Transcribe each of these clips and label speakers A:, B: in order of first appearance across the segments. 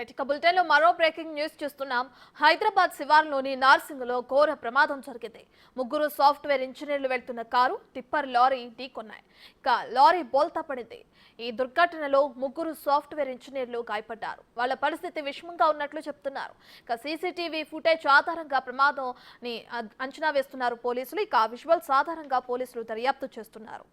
A: Right ఇక బులెటిన్లో మరో బ్రేకింగ్ న్యూస్ చూస్తున్నాం. హైదరాబాద్ శివార్లోని నార్సింగ్లో ఘోర ప్రమాదం జరిగింది. ముగ్గురు సాఫ్ట్వేర్ ఇంజనీర్లు వెళ్తున్న కారు టిప్పర్ లారీ ఢీకొన్నాయి. ఇక లారీ బోల్తా పడింది. ఈ దుర్ఘటనలో ముగ్గురు సాఫ్ట్వేర్ ఇంజనీర్లు గాయపడ్డారు. వాళ్ళ పరిస్థితి విషమంగా ఉన్నట్లు చెప్తున్నారు. ఇక సీసీటీవీ ఫుటేజ్ ఆధారంగా ప్రమాదాన్ని అంచనా వేస్తున్నారు పోలీసులు. ఇక విజువల్స్ ఆధారంగా పోలీసులు దర్యాప్తు చేస్తున్నారు.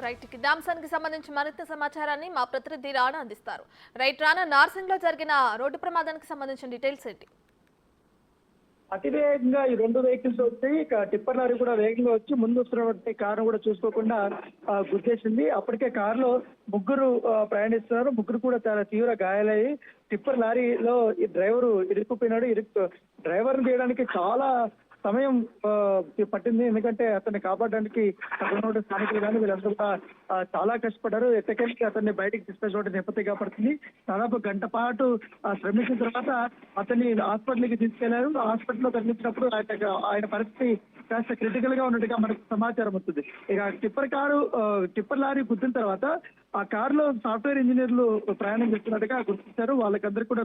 A: రైట్ ఇదే అంశానికి సంబంధించి మరింత సమాచారాన్ని మా ప్రతినిధి రాణా అందిస్తారు. రైట్ రాణా, నార్సింగ్ లో జరిగిన రోడ్డు ప్రమాదానికి సంబంధించిన డీటెయిల్స్ ఏంటి?
B: అతివేగంగా ఈ రెండు వెహికల్స్ వచ్చాయి. ఇక టిప్పర్ లారీ కూడా వేగంగా వచ్చి ముందు వస్తున్నటువంటి కారు కూడా చూసుకోకుండా గుద్దేసింది. అప్పటికే కారులో ముగ్గురు ప్రయాణిస్తున్నారు. ముగ్గురు కూడా చాలా తీవ్ర గాయాలయ్యి టిప్పర్ లారీలో ఈ డ్రైవరు ఇరుక్కుపోయినాడు. డ్రైవర్ తీయడానికి చాలా సమయం పట్టింది. ఎందుకంటే అతన్ని కాపాడడానికి అక్కడ స్థానికులు కానీ వీళ్ళందరూ కూడా చాలా కష్టపడ్డారు. ఎట్టకెళ్ళి అతన్ని బయటికి తీసుకొచ్చిన నేపథ్యం కాపాడుతుంది. దాదాపు గంట పాటు శ్రమించిన తర్వాత అతన్ని హాస్పిటల్కి తీసుకెళ్లారు. హాస్పిటల్లో తరలించినప్పుడు ఆయన పరిస్థితి కాస్త క్రిటికల్ గా ఉన్నట్టుగా మనకు సమాచారం వస్తుంది. ఇక టిప్పర్ లారీ గుద్దిన తర్వాత ఆ కారులో సాఫ్ట్వేర్ ఇంజనీర్లు ప్రయాణం చేస్తున్నట్టుగా గుర్తించారు. వాళ్ళకందరికీ కూడా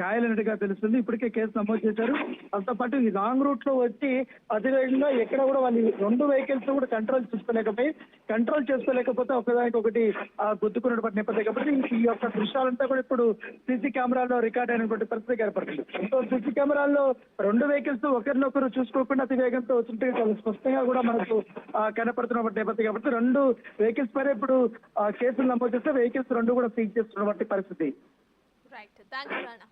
B: గాయాలైనట్టుగా తెలుస్తుంది. ఇప్పటికే కేసు నమోదు చేశారు. దాంతో పాటు ఈ లాంగ్ రూట్ లో వచ్చి అతివేగంగా ఎక్కడ కూడా వాళ్ళు రెండు వెహికల్స్ కూడా కంట్రోల్ చేసుకోలేకపోతే ఒకదానికొకటి గుద్దుకున్నటువంటి నేపథ్యం కాబట్టి ఈ యొక్క దృశ్యాలంతా కూడా ఇప్పుడు సీసీ కెమెరాల్లో రికార్డ్ అయినటువంటి పరిస్థితి ఏర్పడుతుంది. సో సీసీ కెమెరాల్లో రెండు వెహికల్స్ ఒకరినొకరు చూసుకోకుండా అతివేగంతో వచ్చినట్టుగా చాలా స్పష్టంగా కూడా మనకు కనపడుతున్నటువంటి నేపథ్యం కాబట్టి రెండు వెహికల్స్ పైన ఇప్పుడు కేసులు నమోదు చేస్తే వెహికల్స్ రెండు కూడా సీజ్ చేస్తున్నటువంటి పరిస్థితి.
A: Right, thank you Rana.